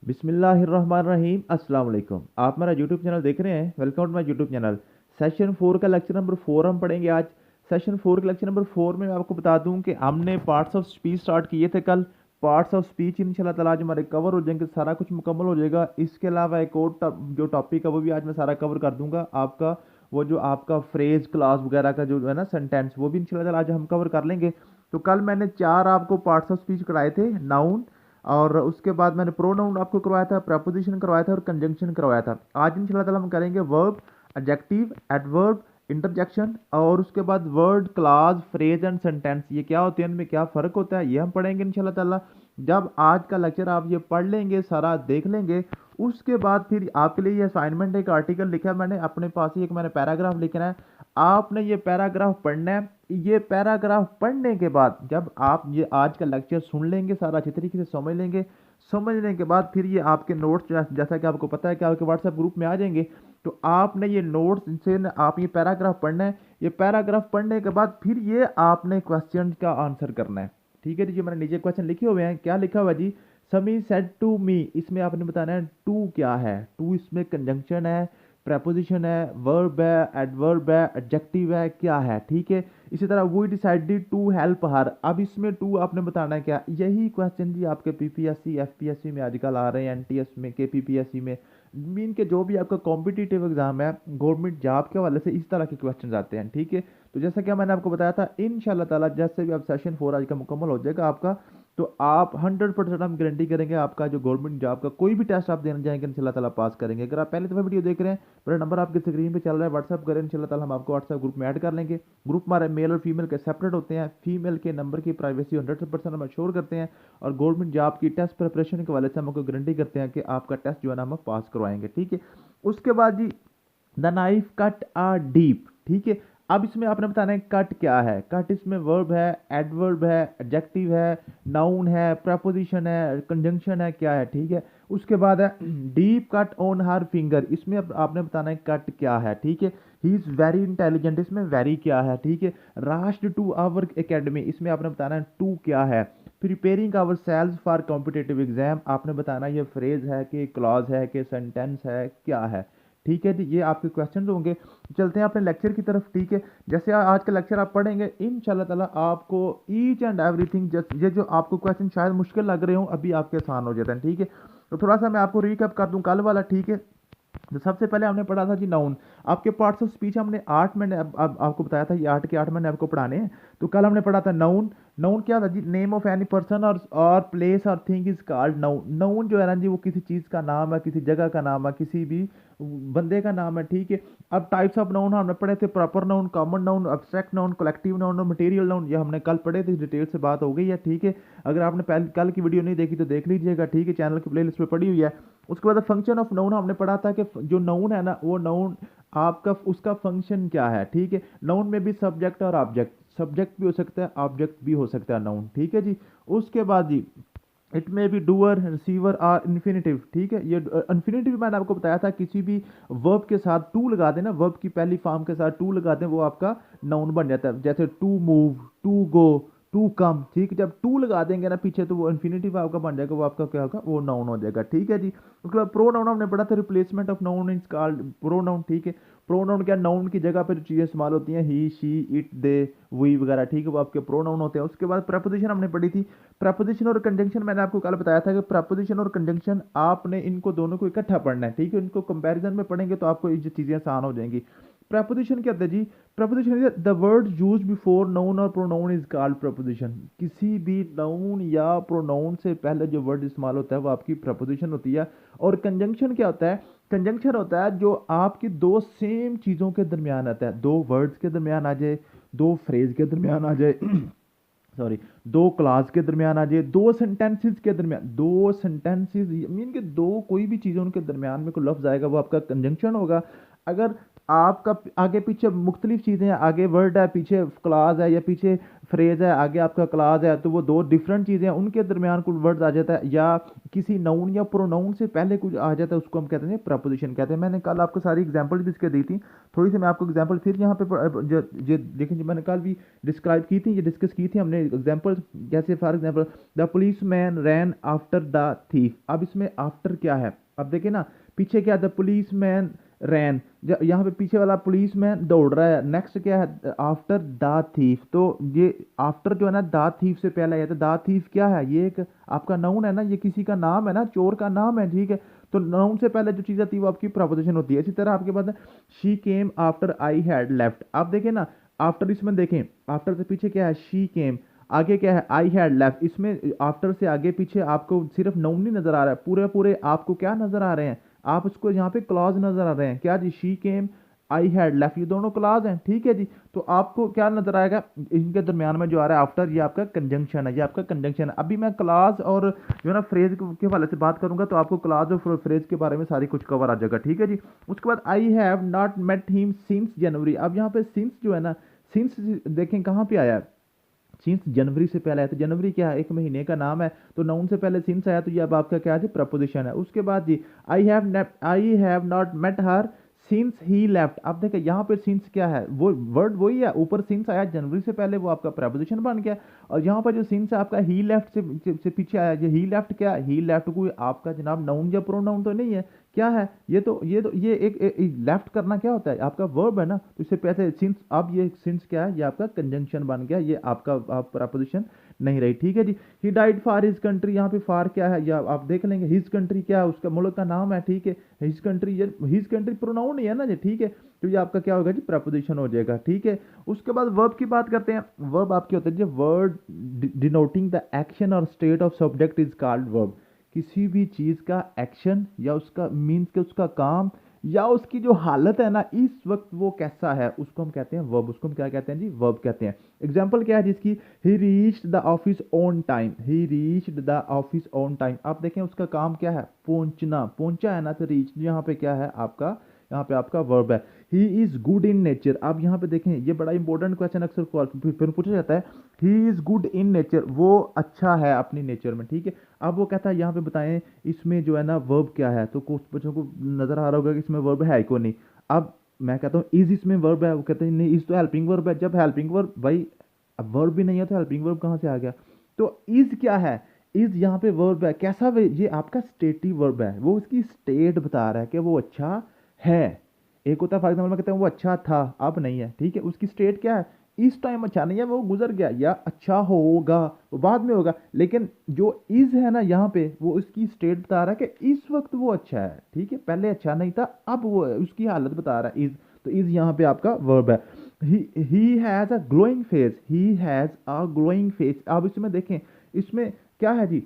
बिस्मिल्लाहिर्रहमानिर्रहीम अस्सलाम वालेकुम। आप मेरा यूट्यूब चैनल देख रहे हैं। Welcome to my YouTube channel. Session 4 का लेक्चर नंबर 4 हम पढ़ेंगे आज। सेशन 4 के लेक्चर नंबर 4 में मैं आपको बता दूं कि हमने पार्ट्स ऑफ स्पीच स्टार्ट किए थे कल। पार्ट्स ऑफ स्पीच इंशाल्लाह ताला आज हमारे कवर हो जाएंगे, सारा कुछ मुकम्मल हो जाएगा। इसके अलावा एक और जो टॉपिक है वो भी आज मैं सारा कवर कर दूंगा आपका। वो जो आपका फ्रेज क्लास वगैरह का जो है ना सेंटेंस, वो भी इंशाल्लाह ताला आज हम कवर कर लेंगे। तो कल मैंने 4 आपको पार्ट्स ऑफ स्पीच कराए थे। नाउन, और उसके बाद मैंने प्रोनाउन आपको करवाया था, प्रपोजिशन करवाया था और कंजंक्शन करवाया था। आज इंशाल्लाह ताला हम करेंगे वर्ब, एडजेक्टिव, एडवर्ब, इंटरजेक्शन, और उसके बाद word, class, phrase and sentence. ये क्या होते हैं, इनमें क्या फ़र्क होता है, ये हम पढ़ेंगे इंशाल्लाह ताला। जब आज का लेक्चर आप ये पढ़ लेंगे, सारा देख लेंगे, उसके बाद फिर आपके लिए ये असाइनमेंट, एक आर्टिकल लिखा है मैंने अपने पास ही, एक मैंने पैराग्राफ लिखना है। आपने ये पैराग्राफ पढ़ना है। ये पैराग्राफ पढ़ने के बाद जब आप ये आज का लेक्चर सुन लेंगे, सारा अच्छी तरीके से समझ लेंगे, समझने के बाद फिर ये आपके नोट्स, जैसा कि आपको पता है कि आपके व्हाट्सएप ग्रुप में आ जाएंगे। तो आपने ये नोट्स से आप ये पैराग्राफ पढ़ना है। ये पैराग्राफ पढ़ने के बाद फिर ये आपने क्वेश्चन का आंसर करना है। ठीक है जी, मैंने नीचे क्वेश्चन लिखे हुए हैं। क्या लिखा हुआ है जी? समी सेड टू मी, इसमें आपने बताना है टू क्या है। टू इसमें कंजंक्शन है, प्रेपोजिशन है, वर्ब है, एडवर्ब है, एडजेक्टिव है, क्या है। ठीक है। इसी तरह we decided to help her, अब इसमें टू आपने बताना है क्या। यही क्वेश्चन जी आपके पीपीएससी, एफपीएससी में आजकल आ रहे हैं, एनटीएस में, केपीपीएससी में, मीन के जो भी आपका कॉम्पिटिटिव एग्जाम है गवर्नमेंट जॉब के हवाले से, इस तरह के क्वेश्चन आते हैं। ठीक है। तो जैसा कि मैंने आपको बताया था, इंशाल्लाह ताला जैसे भी आप सेशन 4 आज का मुकम्मल हो जाएगा आपका, तो आप 100% हम गारंटी करेंगे आपका जो गवर्नमेंट जॉब का कोई भी टेस्ट आप देने जाएंगे इंशाल्लाह ताला पास करेंगे। अगर आप पहले दफ़ा वीडियो देख रहे हैं, मेरा नंबर आपके स्क्रीन पे चल रहा है, व्हाट्सअप करें, इंशाल्लाह ताला हम आपको व्हाट्सअप ग्रुप में ऐड कर लेंगे। ग्रुप हमारे मेल और फीमेल के सेपरेट होते हैं। फीमेल के नंबर की प्राइवेसी 100% हम श्योर करते हैं, और गवर्नमेंट जॉब की टेस्ट प्रिपरेशन के वाले से हम आपको गारंटी करते हैं कि आपका टेस्ट जो है ना हम पास करवाएंगे। ठीक है। उसके बाद जी, the knife cut a deep. ठीक है। अब इसमें आपने बताना है कट क्या है। कट इसमें वर्ब है, एडवर्ब है, एडजेक्टिव है, नाउन है, प्रपोजिशन है, कंजंक्शन है, क्या है। ठीक है। उसके बाद है deep cut on her finger, इसमें आपने बताना है कट क्या है। ठीक है। ही इज़ वेरी इंटेलिजेंट, इसमें वेरी क्या है। ठीक है। राश्ड टू आवर एकेडमी, इसमें आपने बताना है टू क्या है। Preparing ourselves for competitive exam, आपने बताना ये फ्रेज है कि क्लॉज है कि सेंटेंस है, क्या है। ठीक है जी, ये आपके क्वेश्चन होंगे। चलते हैं अपने लेक्चर की तरफ। ठीक है। जैसे आज का लेक्चर आप पढ़ेंगे इंशाल्लाह ताला आपको ईच एंड एवरीथिंग, ये जो आपको क्वेश्चन शायद मुश्किल लग रहे हो, अभी आपके आसान हो जाते हैं। ठीक है। तो थोड़ा सा मैं आपको रिकैप कर दूं कल वाला। ठीक है। तो सबसे पहले हमने पढ़ा था जी नाउन। आपके पार्ट्स ऑफ स्पीच हमने 8, मैंने अब आपको बताया था ये 8 के 8 मैंने आपको पढ़ाने हैं। तो कल हमने पढ़ा था नाउन। नाउन क्या था जी? नेम ऑफ एनी पर्सन और प्लेस और thing is called noun. Noun जो है ना जी, वो किसी चीज़ का नाम है, किसी जगह का नाम है, किसी भी बंदे का नाम है। ठीक है। अब टाइप्स ऑफ नाउन हमने पढ़े थे, proper noun, common noun, abstract noun, collective noun और मटेरियल नाउन, ये हमने कल पढ़े थे। डिटेल से बात हो गई है। ठीक है। अगर आपने पहले कल की वीडियो नहीं देखी तो देख लीजिएगा। ठीक है। चैनल की प्लेलिस्ट में पड़ी हुई है। उसके बाद फंक्शन ऑफ नाउन हमने पढ़ा था कि जो नाउन है ना, वो नाउन आपका उसका फंक्शन क्या है। ठीक है। नाउन में भी सब्जेक्ट और ऑब्जेक्ट, सब्जेक्ट भी हो सकता है, ऑब्जेक्ट भी हो सकता है नाउन। ठीक है जी। उसके बाद जी, इट में भी डूअर, रिसीवर और इन्फिनेटिव। ठीक है। ये इन्फिनेटिव मैंने आपको बताया था, किसी भी वर्ब के साथ टू लगा देना, वर्ब की पहली फॉर्म के साथ टू लगा दें, वो आपका नाउन बन जाता है। जैसे to move, to go, to come. ठीक है। जब टू लगा देंगे ना पीछे, तो वो इन्फिनेटिव आपका बन जाएगा, वो आपका क्या होगा, वो नाउन हो जाएगा। ठीक है जी। उसके बाद प्रो नाउन हमने पढ़ा था, replacement of noun is called pro noun. ठीक है। प्रोनाउन क्या, नाउन की जगह पर चीज़ें इस्तेमाल होती हैं, ही, शी, इट, दे, वी वगैरह। ठीक है। वो आपके प्रोनाउन होते हैं। उसके बाद प्रपोजिशन हमने पढ़ी थी। प्रपोजिशन और कंजंक्शन मैंने आपको कल बताया था कि प्रपोजिशन और कंजंक्शन आपने इनको दोनों को इकट्ठा पढ़ना है। ठीक है। इनको कंपैरिजन में पढ़ेंगे तो आपको ये चीज़ें आसान हो जाएंगी। प्रपोजिशन क्या होता है जी? Preposition the word use before noun और प्रोनाउन इज कॉल्ड प्रपोजिशन। किसी भी नाउन या प्रोनाउन से पहले जो वर्ड इस्तेमाल होता है वो आपकी प्रपोजिशन होती है। और कंजंक्शन क्या होता है? कंजंक्शन होता है जो आपकी दो सेम चीज़ों के दरमियान आता है, दो वर्ड्स के दरमियान आ जाए, दो फ्रेज के दरमियान आ जाए सॉरी, दो क्लास के दरमियान आ जाए, दो सेंटेंसेस के दरमियान, दो सेंटेंसेस मीन के दो कोई भी चीज़ उनके दरमियान में कोई लफ्ज़ आएगा, वो आपका कंजंक्शन होगा। अगर आपका आगे पीछे मुख्तलिफ चीज़ें हैं, आगे वर्ड है, पीछे क्लाज है, या पीछे फ्रेज है, आगे आपका क्लाज है, तो वो दो डिफरेंट चीज़ें हैं, उनके दरमियान कोई वर्ड आ जाता है, या किसी नाउन या प्रोनाउन से पहले कुछ आ जाता है, उसको हम कहते हैं प्रपोजिशन कहते हैं। मैंने कल आपको सारी एग्जांपल भी इसके दी थी, थोड़ी सी मैं आपको एग्जांपल फिर यहाँ पे जो देखें, जो मैंने कल भी डिस्क्राइब की थी, ये डिस्कस की थी हमने एग्जांपल, जैसे for example the police man rain after the thief. अब इसमें आफ्टर क्या है, अब देखिए ना, पीछे क्या, द पुलिस मैन रैन, यहाँ पे पीछे वाला पुलिस मैन दौड़ रहा है, नेक्स्ट क्या है, आफ्टर द थीफ। तो ये आफ्टर जो है ना, द थीफ से पहले आया, तो द थीफ क्या है, ये एक आपका नाउन है ना, ये किसी का नाम है ना, चोर का नाम है, ठीक है। तो नाउन से पहले जो चीज़ आती है वो आपकी प्रपोजिशन होती है। इसी तरह आपके पास she came after I had left. आप देखें ना, आफ्टर इसमें देखें, आफ्टर से पीछे क्या है, शी केम, आगे क्या है, आई हैड लेफ्ट। इसमें आफ्टर से आगे पीछे आपको सिर्फ नाउन नहीं नजर आ रहा है, पूरे पूरे आपको क्या नजर आ रहे हैं, आप उसको यहाँ पे क्लॉज नजर आ रहे हैं, क्या जी, she came, I had left, ये दोनों क्लॉज हैं, ठीक है जी। तो आपको क्या नजर आएगा, इनके दरमियान में जो आ रहा है आफ्टर, ये आपका कंजंक्शन है, ये आपका कंजंक्शन है। अभी मैं क्लॉज और जो है ना फ्रेज के हवाले से बात करूंगा, तो आपको क्लॉज और फ्रेज के बारे में सारी कुछ कवर आ जाएगा, ठीक है जी। उसके बाद I have not met him since January. अब यहाँ पे सिंस जो है ना, सिंस देखें कहाँ पे आया है, सिंस जनवरी से पहले आया, तो जनवरी क्या है, एक महीने का नाम है, तो नाउन से पहले सिंस आया, तो ये अब आपका क्या है, प्रपोजिशन है। उसके बाद जी I have not met her since he left. अब देखिए यहाँ पे सिंस क्या है, वो वर्ड वही है, ऊपर सिंस आया जनवरी से पहले, वो आपका प्रपोजिशन बन गया। और यहाँ पर जो सिंस है आपका ही लेफ्ट से पीछे आया, ये ही लेफ्ट क्या है, ही लेफ्ट कोई आपका जनाब नाउन या प्रोनाउन तो नहीं है, क्या है, ये एक लेफ्ट करना क्या होता है, आपका वर्ब है ना, तो इससे पहले सिंस, अब ये सिंस क्या है, ये आपका कंजंक्शन बन गया, ये आपका प्रपोजिशन नहीं रही, ठीक है जी। He died for his country, यहाँ पे फॉर क्या है, या आप देख लेंगे, हिज कंट्री क्या है, उसका मुल्क का नाम है, ठीक है। हिज कंट्री, ये हिज कंट्री प्रोनाउन ही है ना, ये ठीक है, तो ये आपका क्या होगा जी, प्रपोजिशन हो जाएगा, ठीक है। उसके बाद वर्ब की बात करते हैं। वर्ब आपके होते हैं जी, वर्ड डिनोटिंग द एक्शन और state of subject is called verb. किसी भी चीज़ का एक्शन या उसका मीन्स के उसका काम या उसकी जो हालत है ना, इस वक्त वो कैसा है, उसको हम कहते हैं वर्ब। उसको हम क्या कहते हैं जी, वर्ब कहते हैं। एग्जांपल क्या है जिसकी, ही reached the office on time, he reached the office on time. आप देखें उसका काम क्या है, पहुंचना, पहुंचा है ना, तो रीच यहाँ पे क्या है आपका, यहाँ पे आपका वर्ब है। He is good in nature. अब यहाँ पे देखें, ये बड़ा इंपॉर्टेंट क्वेश्चन अक्सर फिर पूछा जाता है, he is good in nature, वो अच्छा है अपनी नेचर में, ठीक है। अब वो कहता है यहाँ पे बताएं इसमें जो है ना वर्ब क्या है, तो कुछ बच्चों को नजर आ रहा होगा कि इसमें वर्ब है को नहीं। अब मैं कहता हूँ इज इसमें वर्ब है, वो कहते हैं नहीं, इज तो हेल्पिंग वर्ब है। जब हेल्पिंग वर्ब भाई, अब वर्ब भी नहीं है तो हेल्पिंग वर्ब कहाँ से आ गया। तो इज क्या है, इज यहाँ पे वर्ब है, कैसा ये आपका स्टेटिव वर्ब है, वो उसकी स्टेट बता रहा है कि वो अच्छा है। एक होता है फॉर एग्जाम्पल, मैं कहता हूँ वो अच्छा था, अब नहीं है, ठीक है, उसकी स्टेट क्या है, इस टाइम अच्छा नहीं है, वो गुजर गया, या अच्छा होगा वो बाद में होगा। लेकिन जो इज है ना यहाँ पे, वो उसकी स्टेट बता रहा है कि इस वक्त वो अच्छा है, ठीक है, पहले अच्छा नहीं था, अब वो उसकी हालत बता रहा है इज। तो इज यहाँ पे आपका वर्ब है। He has a glowing face, he has a glowing face. अब इसमें देखें, इसमें क्या है जी,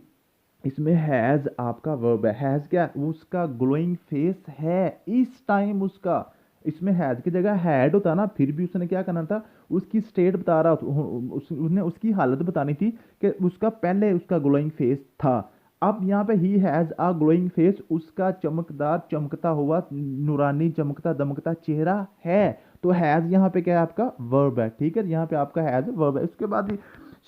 इसमें हैज आपका वर्ब है। हैज क्या, उसका ग्लोइंग फेस है इस टाइम उसका। इसमें हैज की जगह हैड होता ना, फिर भी उसने क्या करना था, उसकी स्टेट बता रहा उसने उसकी हालत बतानी थी कि उसका पहले उसका ग्लोइंग फेस था। अब यहाँ पे he has a glowing face, उसका चमकदार चमकता हुआ नूरानी चमकता दमकता चेहरा है। तो हैज यहाँ पे क्या है आपका वर्ब है, ठीक है, यहाँ पे आपका हैज वर्ब है। उसके बाद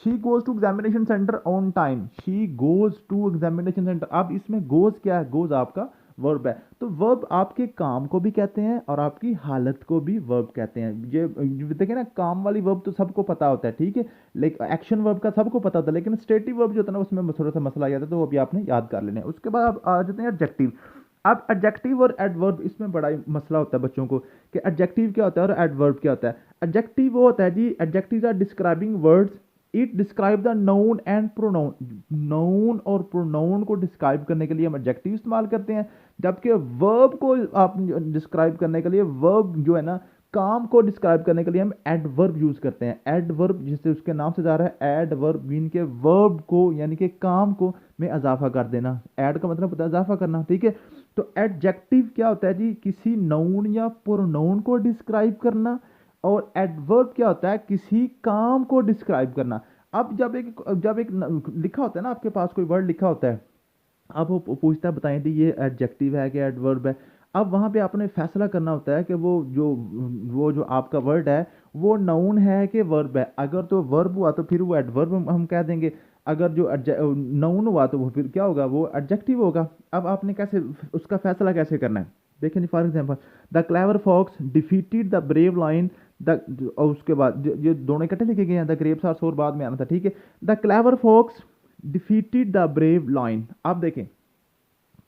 she goes to examination centre on time, she goes to examination centre. अब इसमें गोज क्या है, गोज आपका वर्ब है। तो वर्ब आपके काम को भी कहते हैं और आपकी हालत को भी वर्ब कहते हैं। ये देखिए ना, काम वाली वर्ब तो सबको पता होता है, ठीक है, लेकिन एक्शन वर्ब का सबको पता होता है, लेकिन स्टेटिव वर्ब जो होता है ना, उसमें थोड़ा सा मसला आ जाता है, तो वो भी आपने याद कर लेना है। उसके बाद आप आ जाते हैं एडजेक्टिव। अब एडजेक्टिव और एडवर्ब, इसमें बड़ा मसला होता है बच्चों को कि एडजेक्टिव क्या होता है और एडवर्ब क्या होता है। एडजेक्टिव वो होता है जी, adjective are describing words, it describe the noun and pronoun. Noun और प्रोनाउन को डिस्क्राइब करने के लिए हम एडजेक्टिव इस्तेमाल करते हैं, जबकि वर्ब को आप डिस्क्राइब करने के लिए, वर्ब जो है ना, काम को डिस्क्राइब करने के लिए हम एडवर्ब यूज करते हैं। एडवर्ब जिससे उसके नाम से जा रहा है, एडवर्ब मीन के वर्ब को यानी कि काम को में इजाफा कर देना। एड का मतलब होता है इजाफा करना, ठीक है। तो एडजेक्टिव क्या होता है जी, किसी नाउन या प्रोनाउन को डिस्क्राइब करना, और एडवर्ब क्या होता है, किसी काम को डिस्क्राइब करना। अब जब एक लिखा होता है ना, आपके पास कोई वर्ड लिखा होता है, अब वो पूछता है बताएं दी ये एडजेक्टिव है कि एडवर्ब है। अब वहाँ पे आपने फैसला करना होता है कि वो जो आपका वर्ड है वो नाउन है कि वर्ब है। अगर तो वर्ब हुआ तो फिर वो एडवर्ब हम कह देंगे, अगर जो नाउन हुआ तो वो फिर क्या होगा, वो एडजेक्टिव होगा। अब आपने कैसे उसका फैसला कैसे करना है, देखें जी। For example, the clever fox defeated the brave lion, the, और उसके बाद जो दोनों इकट्ठे लिखे गए हैं, द ग्रेप्स आर सोर बाद में आना था, ठीक है। The clever fox defeated the brave lion. आप देखें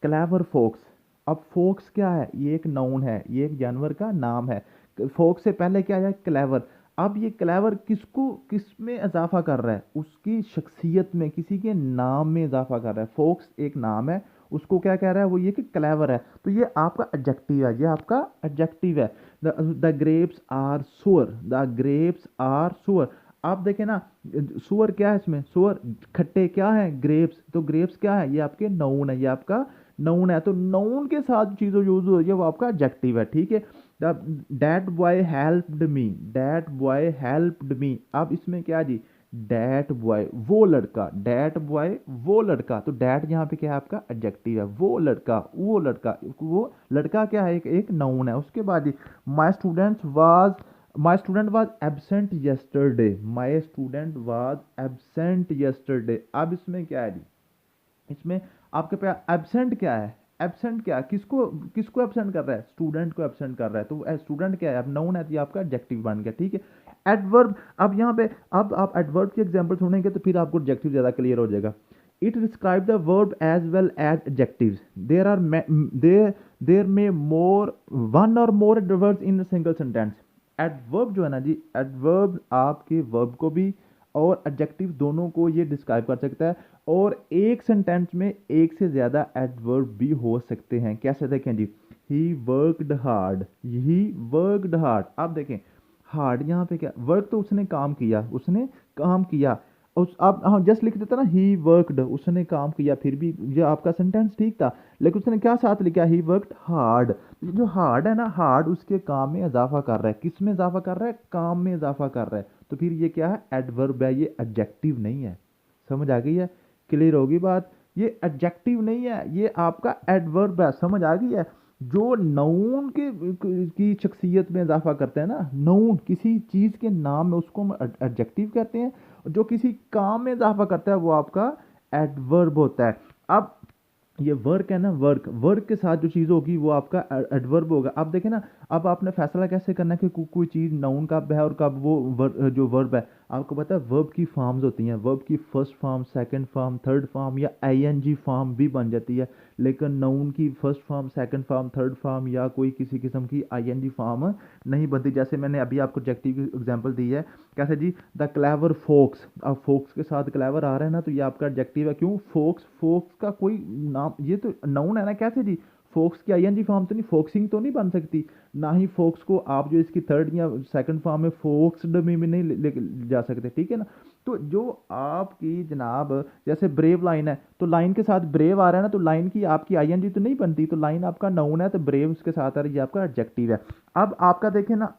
क्लेवर फोक्स, अब फोक्स क्या है, ये एक नाउन है, ये एक जानवर का नाम है। फोक्स से पहले क्या है, क्लेवर। अब ये क्लेवर किसको किस में इजाफा कर रहा है, उसकी शख्सियत में, किसी के नाम में इजाफा कर रहा है। फोक्स एक नाम है, उसको क्या कह रहा है वो, ये कि क्लेवर है। तो ये आपका एडजेक्टिव है, ये आपका एडजेक्टिव है। द ग्रेप्स आर सुअर, द ग्रेप्स आर सुअर। आप देखें ना, सुअर क्या है इसमें, सुअर खट्टे क्या है, ग्रेप्स। तो ग्रेप्स क्या है, ये आपके नाउन है, ये आपका नाउन है। तो नाउन के साथ चीज़ों यूज हो रही है वो आपका एडजेक्टिव है, ठीक है। That boy helped me, that boy helped me. अब इसमें क्या जी, डैट बॉय वो लड़का, डैट बॉय वो लड़का। तो डैट यहाँ पे क्या है, आपका एडजेक्टिव है। वो लड़का, वो लड़का, वो लड़का क्या है, एक नाउन है। उसके बाद जी, my student was absent yesterday, my student was absent yesterday. अब इसमें क्या है जी, इसमें आपके पास एब्सेंट क्या है, एब्सेंट क्या है, किसको किसको एब्सेंट कर रहा है, स्टूडेंट को एब्सेंट कर रहा है। तो स्टूडेंट क्या है, अब नाउन है तो ये आपका एडजेक्टिव बन गया, ठीक है। एडवर्ब, अब यहाँ पे अब आप एडवर्ब की एग्जांपल सुनेंगे तो फिर आपको एडजेक्टिव ज़्यादा क्लियर हो जाएगा। It describe the verb as well as adjectives, there are there may more one or more adverbs in single sentence. Adverb जो है ना जी, एडवर्ब आपके वर्ब को भी और एडजेक्टिव दोनों को ये डिस्क्राइब कर सकता है। और एक सेंटेंस में एक से ज़्यादा एडवर्ब भी हो सकते हैं। कैसे, देखें जी, he worked hard, he worked hard. आप देखें हार्ड यहाँ पे क्या, वर्क तो उसने काम किया, उसने काम किया। उस आप हाँ जस्ट लिख देता ना, ही वर्कड, उसने काम किया, फिर भी ये आपका सेंटेंस ठीक था। लेकिन उसने क्या साथ लिखा, ही वर्कड हार्ड। जो हार्ड है ना, हार्ड उसके काम में इजाफा कर रहा है। किस में इजाफा कर रहा है, काम में इजाफा कर रहा है। तो फिर ये क्या है, एडवर्ब है, ये एडजेक्टिव नहीं है। समझ आ गई है, क्लियर होगी बात। ये एडजेक्टिव नहीं है, ये आपका एडवर्ब है। समझ आ गई है। जो नाउन के की शख्सियत में इजाफा करते हैं ना, नाउन किसी चीज़ के नाम में, उसको हम एडजेक्टिव कहते हैं। और जो किसी काम में इजाफा करता है वो आपका एडवर्ब होता है। अब ये वर्क है ना, वर्क, वर्क के साथ जो चीज़ होगी वो आपका एडवर्ब होगा। आप देखें ना, अब आपने फैसला कैसे करना है कि कोई चीज़ नाउन कब है और कब वो जो वर्ब है। आपको पता है वर्ब की फॉर्म्स होती हैं, वर्ब की first form, second form, third form या आईएनजी फॉर्म भी बन जाती है। लेकिन नाउन की first form, second form, third form या कोई किसी किस्म की आईएनजी फॉर्म नहीं बनती। जैसे मैंने अभी आपको एडजेक्टिव की एग्जांपल दी है, कैसे जी, द क्लेवर फोक्स। अब फोक्स के साथ क्लेवर आ रहा है ना, तो ये आपका एडजेक्टिव है। क्यों, फोक्स, फोक्स का कोई नाम, ये तो नाउन है ना। कैसे जी, फोक्स की आईएनजी फॉर्म तो नहीं, फोक्सिंग तो नहीं बन सकती। ना ही फोक्स को आप जो इसकी थर्ड या सेकंड फॉर्म में फोक्सड में भी नहीं लेके जा सकते, ठीक है ना। तो जो आपकी जनाब जैसे ब्रेव लाइन है, तो लाइन के साथ ब्रेव आ रहा है ना, तो लाइन की आपकी आईएनजी तो नहीं बनती। तो लाइन आपका नाउन है, तो ब्रेव उसके साथ आ रही है, आपका एडजेक्टिव है। अब आपका देखें ना,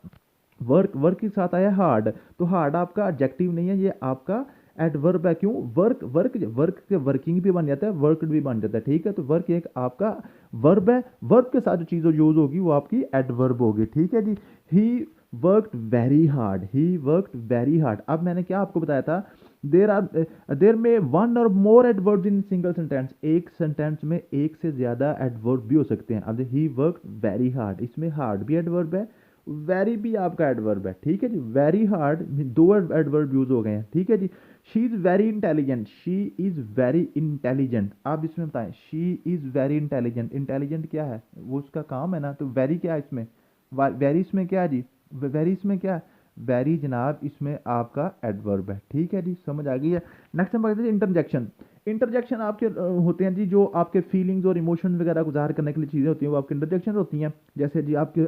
वर्क, वर्क के साथ आया हार्ड, तो हार्ड आपका एडजेक्टिव नहीं है, ये आपका एडवर्ब है। क्यों, वर्क, वर्क, वर्क के वर्किंग भी बन जाता है, वर्कड भी बन जाता है, ठीक है। तो वर्क एक आपका वर्ब है, वर्ब के साथ जो चीज़ यूज होगी वो आपकी एडवर्ब होगी, ठीक है जी। He worked very hard, he worked very hard. अब मैंने क्या आपको बताया था, देर में one or more adverbs in single sentence, एक सेंटेंस में एक से ज़्यादा एडवर्ब भी हो सकते हैं। अब ही वर्कड वेरी हार्ड, इसमें हार्ड भी एडवर्ब है, वेरी भी आपका एडवर्ब है, ठीक है जी। वेरी हार्ड, दो एडवर्ब यूज हो गए हैं, ठीक है जी। She is very intelligent, she is very intelligent. आप इसमें बताएं, she is very intelligent, intelligent क्या है, वो उसका काम है ना। तो वेरी क्या है इसमें, वेरी इसमें क्या है जी, वेरी इसमें क्या है, वेरी जनाब इसमें आपका एडवर्ब है, ठीक है जी। समझ आ गई है। नेक्स्ट हम बात इंटरजेक्शन। इंटरजेक्शन आपके होते हैं जी, जो आपके फीलिंग्स और इमोशन वगैरह को ज़ाहिर करने के लिए चीज़ें होती हैं, वो आपके इंटरजेक्शन होती हैं। जैसे जी आपके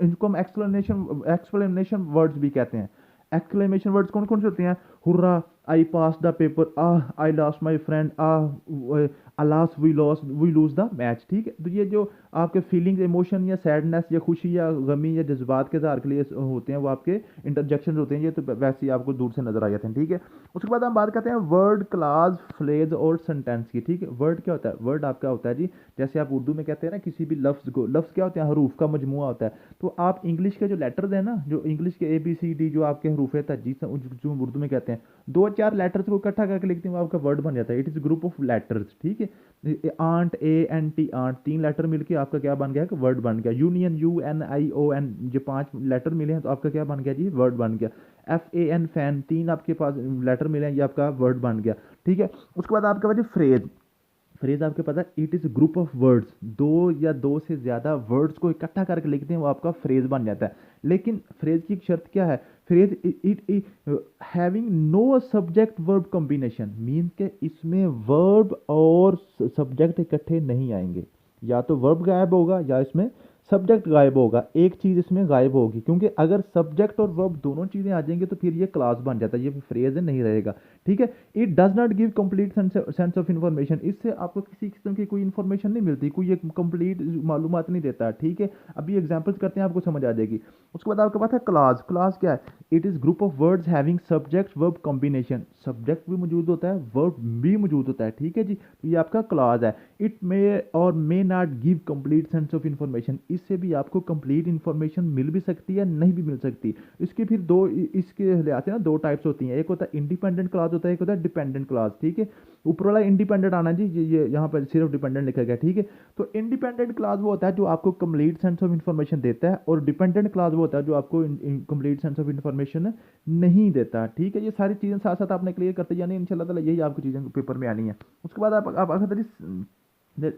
इनको हम एक्सप्लेनेशन वर्ड्स भी कहते हैं। एक्सक्लेमेशन वर्ड्स कौन कौन से होते हैं, hurrah, I pass the paper, I lost my friend, alas we lose the match, ठीक है। तो ये जो आपके फीलिंग्स, इमोशन या सैडनेस या खुशी या गमी या जज्बात के इज़हार के लिए होते हैं, वो आपके इंटरजेक्शन होते हैं, ये तो वैसे ही आपको दूर से नजर आ जाते हैं, ठीक है। उसके बाद हम बात करते हैं वर्ड, क्लास, फ्रेज और सेंटेंस की, ठीक है। वर्ड क्या होता है? वर्ड आपका होता है जी, जैसे आप उर्दू में कहते हैं ना किसी भी लफ्ज़ को, लफ्ज़ क्या होते हैं? हरूफ का मजमुआ होता है। तो आप इंग्लिश के जो लेटर्स हैं ना, जो इंग्लिश के ABCD जो आपके हरूफ है तहजीब जो उर्दू में कहते हैं, 2-4 लेटर्स को इकट्ठा करके लिखते हैं, वो आपका वर्ड बन जाता है। It is group of letters, ठीक है। आंट, ANT, आंट, 3 लेटर मिलके आपका क्या बन गया? कि वर्ड बन गया। यूनियन, UNION, जो 5 लेटर मिले हैं तो आपका क्या बन गया जी? वर्ड बन गया। FAN, फैन, 3 आपके पास लेटर मिले हैं, ये आपका वर्ड बन गया, ठीक है। उसके बाद आपके पास जो फ्रेज, फ्रेज आपके पता है, it is group of words, 2 या 2 से ज़्यादा वर्ड्स को इकट्ठा करके लिखते हैं, वो आपका फ्रेज बन जाता है। लेकिन फ्रेज की एक शर्त क्या है? Phrase it having no subject verb combination, mean के इसमें वर्ब और सब्जेक्ट इकट्ठे नहीं आएंगे, या तो वर्ब गायब होगा या इसमें सब्जेक्ट गायब होगा, एक चीज़ इसमें गायब होगी, क्योंकि अगर सब्जेक्ट और वर्ब दोनों चीज़ें आ जाएंगी तो फिर ये क्लास बन जाता है, ये फ्रेज नहीं रहेगा, ठीक है। It does not give complete sense of information, इससे आपको किसी किस्म की कोई इन्फॉर्मेशन नहीं मिलती, कोई एक कंप्लीट मालूमात नहीं देता, ठीक है। अभी एग्जांपल्स करते हैं, आपको समझ आ जाएगी। उसके बाद आपके पास है क्लास। क्लास क्या है? It is group of words having subject verb combination, subject भी मौजूद होता है, वर्ब भी मौजूद होता है, ठीक है जी। तो ये आपका क्लास है। इट मे और may not give complete sense of information, इससे भी आपको कंप्लीट इन्फॉर्मेशन मिल भी सकती है, नहीं भी मिल सकती। इसके फिर दो, इसके लिहाज से ना 2 टाइप्स होती हैं, एक होता है इंडिपेंडेंट क्लास होता है, एक होता है डिपेंडेंट क्लास, ठीक है। ऊपर वाला इंडिपेंडेंट आना जी, ये यहाँ पर सिर्फ डिपेंडेंट लिखा गया, ठीक है। तो इंडिपेंडेंट क्लास वो होता है जो आपको कंप्लीट सेंस ऑफ इन्फॉर्मेशन देता है, और डिपेंडेंट क्लास वो होता है जो आपको कंप्लीट सेंस ऑफ इन्फॉर्मेशन नहीं देता, ठीक है। ये सारी चीज़ें साथ साथ आपने क्लियर करते जानी, इंशाल्लाह ताला यही आपको चीज़ें पेपर में आनी है। उसके बाद आप अगर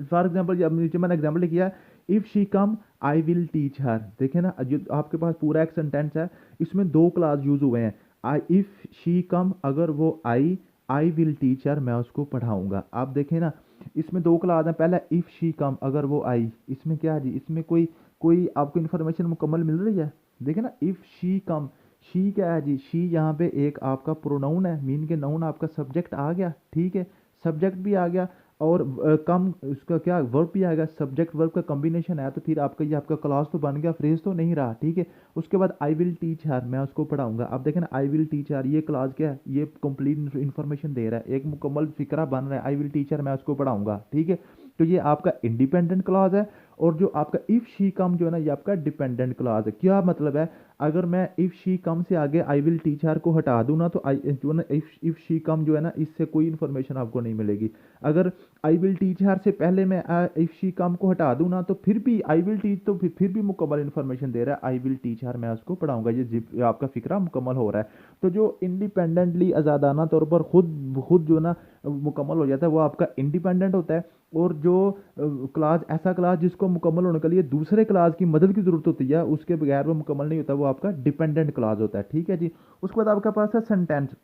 फॉर एग्जाम्पल, अब नीचे मैंने एग्जाम्पल किया, if she come I will teach हर, देखे ना, जो आपके पास पूरा एक सेंटेंस है, इसमें 2 क्लास यूज हुए हैं। आई, इफ़ शी कम, अगर वो आई विल टीच हर, मैं उसको पढ़ाऊंगा। आप देखें ना, इसमें 2 क्लास हैं। पहला इफ़ शी कम, अगर वो आई, इसमें क्या है जी? इसमें कोई कोई आपको इन्फॉर्मेशन मुकम्मल मिल रही है? देखे ना, इफ़ शी कम, शी क्या है जी? शी यहाँ पे एक आपका प्रोनाउन है, मीन के नाउन आपका सब्जेक्ट आ गया, ठीक है, सब्जेक्ट भी आ गया, और कम उसका क्या वर्ब भी आएगा, सब्जेक्ट वर्ब का कॉम्बिनेशन है, तो फिर आपका ये आपका क्लास तो बन गया, फ्रेज तो नहीं रहा, ठीक है। उसके बाद आई विल टीच हर, मैं उसको पढ़ाऊंगा। अब देखें ना, आई विल टीच हर, ये क्लास क्या है? ये कंप्लीट इन्फॉर्मेशन दे रहा है, एक मुकम्मल फिक्रा बन रहा है, आई विल टीच हर, मैं उसको पढ़ाऊंगा, ठीक है। तो ये आपका इंडिपेंडेंट क्लास है। और जो आपका इफ़ शी कम जो है ना, ये आपका डिपेंडेंट क्लास है। क्या मतलब है? अगर मैं इफ़ शी कम से आगे आई विल टीच हर को हटा दूँ ना, तो आई जो ना इफ़ शी कम जो है ना, इससे कोई इन्फॉर्मेशन आपको नहीं मिलेगी। अगर आई विल टीच हर से पहले मैं इफ़ शी कम को हटा दूँ ना, तो फिर भी आई विल टीच, तो फिर भी मुकम्मल इन्फॉर्मेशन दे रहा है, आई विल टीच हर, मैं उसको पढ़ाऊंगा, ये आपका फिक्रा मुकम्मल हो रहा है। तो जो इंडिपेंडेंटली आज़ादाना तौर पर खुद जो ना मुकम्मल हो जाता है, वो आपका इंडिपेंडेंट होता है। और जो क्लास, ऐसा क्लास जिसको मुकम्मल होने के लिए दूसरे क्लास की मदद की ज़रूरत होती है, उसके बगैर वो मुकम्मल नहीं होता, वो आपका डिपेंडेंट क्लास होता है, ठीक है जी। उसके बाद आपके पास है sentence.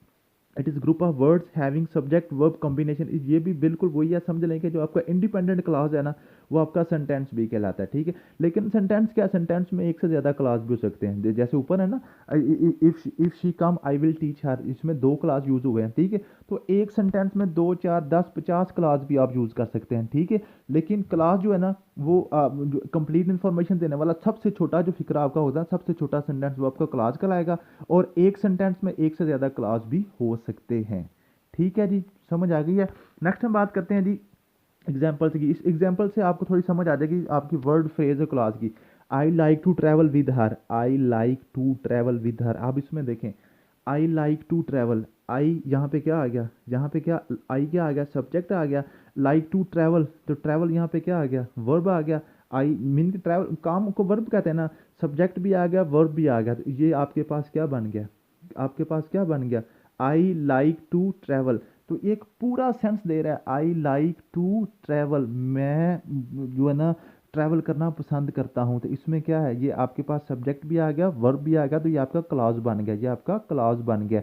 It is group of words having subject verb combination, ये भी बिल्कुल वही है, समझ लें कि जो आपका इंडिपेंडेंट क्लास है ना, वो आपका सेंटेंस भी कहलाता है, ठीक है। लेकिन सेंटेंस क्या, सेंटेंस में एक से ज़्यादा क्लास भी हो सकते हैं, जैसे ऊपर है ना, if she come I will teach हर, इसमें 2 क्लास यूज़ हुए हैं, ठीक है। तो एक सेंटेंस में 2, 4, 10, 50 क्लास भी आप यूज़ कर सकते हैं, ठीक है। लेकिन क्लास जो है ना, वो कंप्लीट इन्फॉर्मेशन देने वाला सबसे छोटा जो फिक्रा आपका होता है, सबसे छोटा सेंटेंस वो आपका क्लास कहलाएगा। और एक सेंटेंस में एक से ज़्यादा क्लास भी हो सकते हैं, ठीक है जी। समझ आ गई है? नेक्स्ट हम बात करते हैं जी एग्जाम्पल की। इस एग्जाम्पल से आपको थोड़ी समझ आ जाएगी आपकी वर्ड फ्रेज और क्लास की। I like to travel with her, I like to travel with her, आप इसमें देखें, I like to travel, I यहाँ पे क्या आ गया? यहाँ पे क्या आई क्या आ गया? सब्जेक्ट आ गया। लाइक टू ट्रैवल, तो ट्रैवल यहाँ पे क्या आ गया? वर्ब आ गया। आई मीन ट्रैवल, काम को वर्ब कहते हैं ना, सब्जेक्ट भी आ गया, वर्ब भी आ गया, तो ये आपके पास क्या बन गया? आपके पास क्या बन गया? I like to travel. तो एक पूरा सेंस दे रहा है, आई लाइक टू ट्रैवल, मैं जो है ना ट्रैवल करना पसंद करता हूँ। तो इसमें क्या है? ये आपके पास सब्जेक्ट भी आ गया, वर्ब भी आ गया, तो ये आपका क्लॉज बन गया, ये आपका क्लॉज बन गया।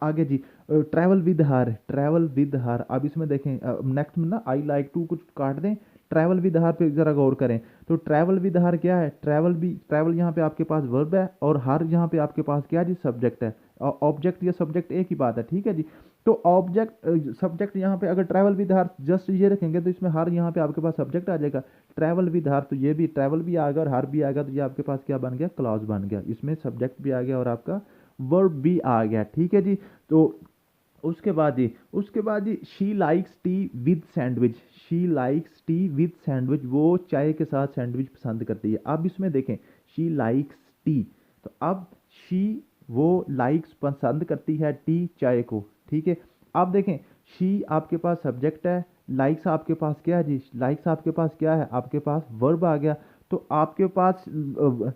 आगे जी, travel with her, travel with her, अब इसमें देखें नेक्स्ट में ना आई लाइक टू कुछ काट दें, ट्रैवल विद हर पे ज़रा गौर करें। तो ट्रैवल विद हर क्या है? ट्रैवल भी, ट्रैवल यहाँ पे आपके पास वर्ब है, और हर यहाँ पे आपके पास क्या है जी? सब्जेक्ट है। ऑब्जेक्ट या सब्जेक्ट एक ही बात है, ठीक है जी। तो ऑब्जेक्ट सब्जेक्ट यहाँ पे अगर ट्रैवल विद हर जस्ट ये रखेंगे तो इसमें हर यहाँ पे आपके पास सब्जेक्ट आ जाएगा। ट्रैवल विद हर तो ये भी ट्रैवल भी आएगा और हर भी आएगा, तो ये आपके पास क्या बन गया, क्लॉज बन गया। इसमें सब्जेक्ट भी आ गया और आपका वर्ब भी आ गया, ठीक है जी। तो उसके बाद जी she likes tea with sandwich, she likes tea with sandwich, वो चाय के साथ सैंडविच पसंद करती है। अब इसमें देखें शी लाइक्स टी, तो अब शी वो लाइक्स पसंद करती है टी चाय को, ठीक है। अब देखें शी आपके पास सब्जेक्ट है, लाइक्स आपके पास क्या है जी, लाइक्स आपके पास क्या है, आपके पास वर्ब आ गया। तो आपके पास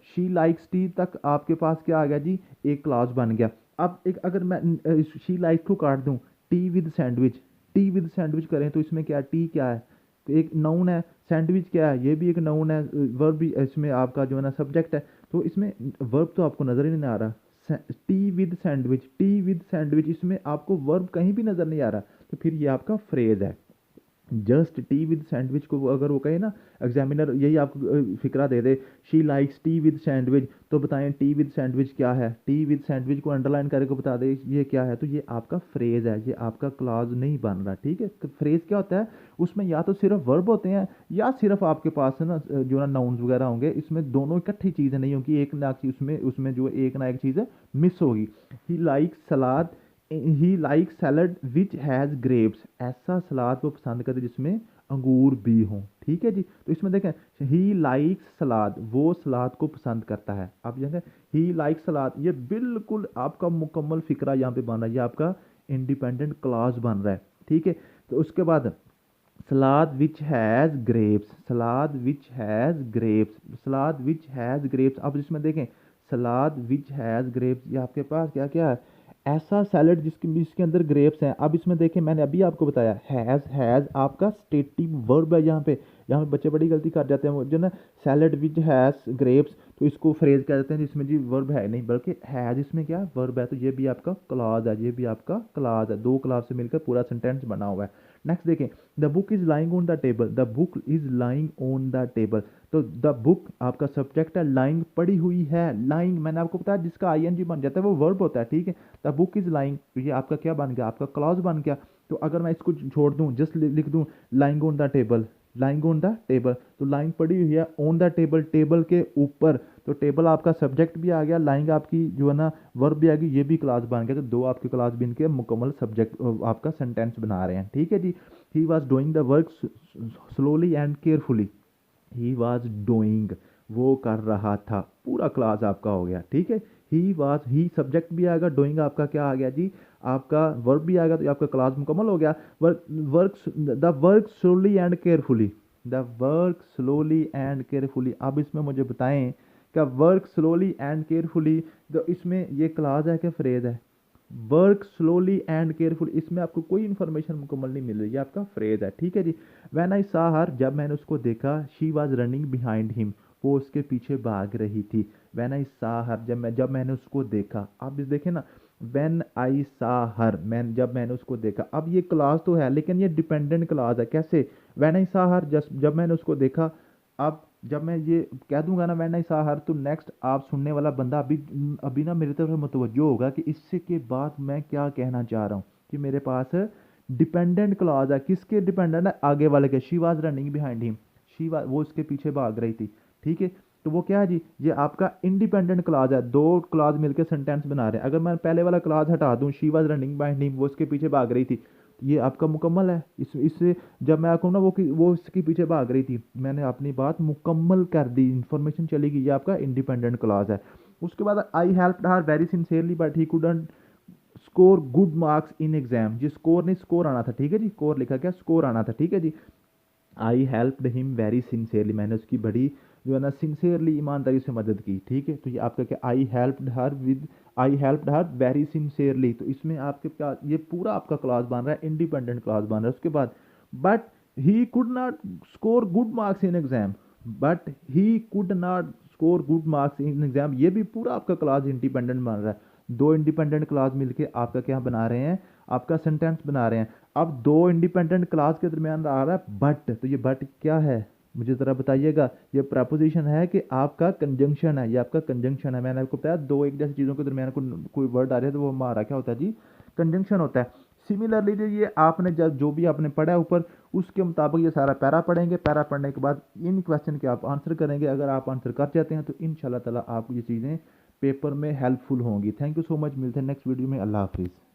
शी लाइक्स टी तक आपके पास क्या आ गया जी, एक क्लॉज बन गया। अब एक अगर मैं शी लाइक को काट दूं T with sandwich, T with sandwich करें तो इसमें क्या, टी क्या है, तो एक नाउन है, सैंडविच क्या है, ये भी एक नाउन है, वर्ब भी इसमें आपका जो है ना सब्जेक्ट है। तो इसमें वर्ब तो आपको नज़र ही नहीं आ रहा, T with sandwich, T with sandwich, इसमें आपको वर्ब कहीं भी नज़र नहीं आ रहा, तो फिर ये आपका फ्रेज है। जस्ट टी विद सैंडविच को अगर वो कहे ना, एग्जामिनर यही आपको फिक्रा दे दे, she likes tea with sandwich, तो बताएं टी विद सैंडविच क्या है, टी विद सैंडविच को अंडरलाइन करके बता दे ये क्या है, तो ये आपका फ्रेज है, ये आपका क्लॉज नहीं बन रहा, ठीक है। फ्रेज क्या होता है, उसमें या तो सिर्फ वर्ब होते हैं या सिर्फ आपके पास है ना जो ना नाउन्स वगैरह होंगे, इसमें दोनों इकट्ठी चीज़ें नहीं होंगी, एक ना उसमें उसमें जो एक ना एक चीज़ मिस होगी। He likes salad, he like salad which has grapes, ऐसा सलाद वो पसंद करते जिसमें अंगूर भी हों, ठीक है जी। तो इसमें देखें ही लाइक्स सलाद, वो सलाद को पसंद करता है। आप देखें ही लाइक सलाद, ये बिल्कुल आपका मुकम्मल फिक्रा यहाँ पे बन रहा है, ये आपका इंडिपेंडेंट क्लॉज बन रहा है, ठीक है। तो उसके बाद salad which has grapes, salad which has grapes, salad which has grapes. अब इसमें देखें सलाद विच हैज़ ग्रेप्स, ये आपके पास क्या क्या है, ऐसा सैलड जिसके अंदर ग्रेप्स हैं। अब इसमें देखें मैंने अभी आपको बताया हैज़ आपका स्टेटिव वर्ब है, यहाँ पे बच्चे बड़ी गलती कर जाते हैं, वो जो ना सैलड विच हैज़ ग्रेप्स, तो इसको फ्रेज कह देते हैं जिसमें जी वर्ब है नहीं बल्कि हैज़ इसमें क्या वर्ब है, तो ये भी आपका क्लॉज है, ये भी आपका क्लॉज है, दो क्लॉज से मिलकर पूरा सेंटेंस बना हुआ है। नेक्स्ट देखें the book is lying on the table, the book is lying on the table, तो द बुक आपका सब्जेक्ट है, लाइंग पड़ी हुई है, लाइंग मैंने आपको बताया जिसका आईएनजी बन जाता है वो वर्ब होता है, ठीक है। द बुक इज़ लाइंग, तो ये आपका क्या बन गया, आपका क्लॉज बन गया। तो अगर मैं इसको छोड़ दूं जस्ट लिख दूं lying on the table, lying on the table, तो लाइंग पड़ी हुई है ऑन द टेबल, टेबल के ऊपर, तो टेबल आपका सब्जेक्ट भी आ गया, लाइंग आपकी जो है ना वर्ब भी आ गई, ये भी क्लास बन गया। तो दो आपके क्लास बन के मुकम्मल सब्जेक्ट आपका सेंटेंस बना रहे हैं, ठीक है जी। He was doing the work slowly and carefully, he was doing वो कर रहा था, पूरा क्लास आपका हो गया, ठीक है। ही वॉज, ही सब्जेक्ट भी आएगा, डूइंग आपका क्या आ गया जी, आपका वर्ब भी आएगा, तो आपका क्लास मुकम्मल हो गया। The work slowly and carefully, the work slowly and carefully. अब इसमें मुझे बताएं क्या वर्क स्लोली एंड केयरफुली, तो इसमें ये क्लास है क्या फ्रेज है, वर्क स्लोली एंड केयरफुल, इसमें आपको कोई इन्फॉर्मेशन मुकम्मल नहीं मिल रही है, आपका फ्रेज है, ठीक है जी। व्हेन आई सा हर, जब मैंने उसको देखा, she was running behind him, वो उसके पीछे भाग रही थी। व्हेन आई सा हर, जब मैंने उसको देखा, आप इस देखें ना, व्हेन आई सा हर, जब मैंने उसको देखा, अब ये क्लास तो है लेकिन ये डिपेंडेंट क्लास है, कैसे, व्हेन आई सा हर जब मैंने उसको देखा। अब जब मैं ये कह दूंगा ना व्हेन आई सा हर, तो नेक्स्ट आप सुनने वाला बंदा अभी अभी ना मेरी तरफ मुतवज्जो होगा कि इससे के बाद मैं क्या कहना चाह रहा हूँ, कि मेरे पास डिपेंडेंट क्लॉज है, किसके डिपेंडेंट है, आगे वाले के, she was running behind him, she was वो उसके पीछे भाग रही थी, ठीक है। तो वो क्या है जी, ये आपका इंडिपेंडेंट क्लॉज है, दो क्लॉज मिलकर सेंटेंस बना रहे हैं। अगर मैं पहले वाला क्लॉज हटा दूं, she was running behind him, वो उसके पीछे भाग रही थी, तो ये आपका मुकम्मल है। इससे जब मैं आपको ना वो इसके पीछे भाग रही थी, मैंने अपनी बात मुकम्मल कर दी, इन्फॉर्मेशन चली गई, ये आपका इंडिपेंडेंट क्लॉज है। उसके बाद I helped her very sincerely but he couldn't score good marks in exam, जी स्कोर नहीं, स्कोर आना था, ठीक है जी, स्कोर लिखा क्या, स्कोर आना था, ठीक है जी। I helped him very sincerely, मैंने उसकी बड़ी जो है ना सिंसियरली ईमानदारी से मदद की, ठीक है। तो ये आपका क्या, आई हेल्प्ड हर वेरी सिंसियरली, तो इसमें आपके क्या, ये पूरा आपका क्लास बन रहा है, इंडिपेंडेंट क्लास बन रहा है। उसके बाद but he could not score good marks in exam, but he could not score good marks in exam, ये भी पूरा आपका क्लास इंडिपेंडेंट बन रहा है। दो इंडिपेंडेंट क्लास मिलके आपका क्या बना रहे हैं, आपका सेंटेंस बना रहे हैं। अब दो इंडिपेंडेंट क्लास के दरमियान आ रहा है बट, तो ये बट क्या है मुझे ज़रा बताइएगा, ये प्रपोजिशन है कि आपका कंजंक्शन है, ये आपका कंजंक्शन है। मैंने आपको बताया दो एक जैसी चीज़ों के दरमियान कोई वर्ड आ रहा है तो वो हमारा क्या होता है जी, कंजंक्शन होता है। सिमिलरली ये आपने जब जो भी आपने पढ़ा है ऊपर, उसके मुताबिक ये सारा पैरा पढ़ेंगे। पैरा पढ़ने के बाद इन क्वेश्चन के आप आंसर करेंगे। अगर आप आंसर कर जाते हैं तो इंशाल्लाह ताला आपको ये चीज़ें पेपर में हेल्पफुल होंगी। Thank you so much. मिलते हैं नेक्स्ट वीडियो में। अल्लाह हाफिज़।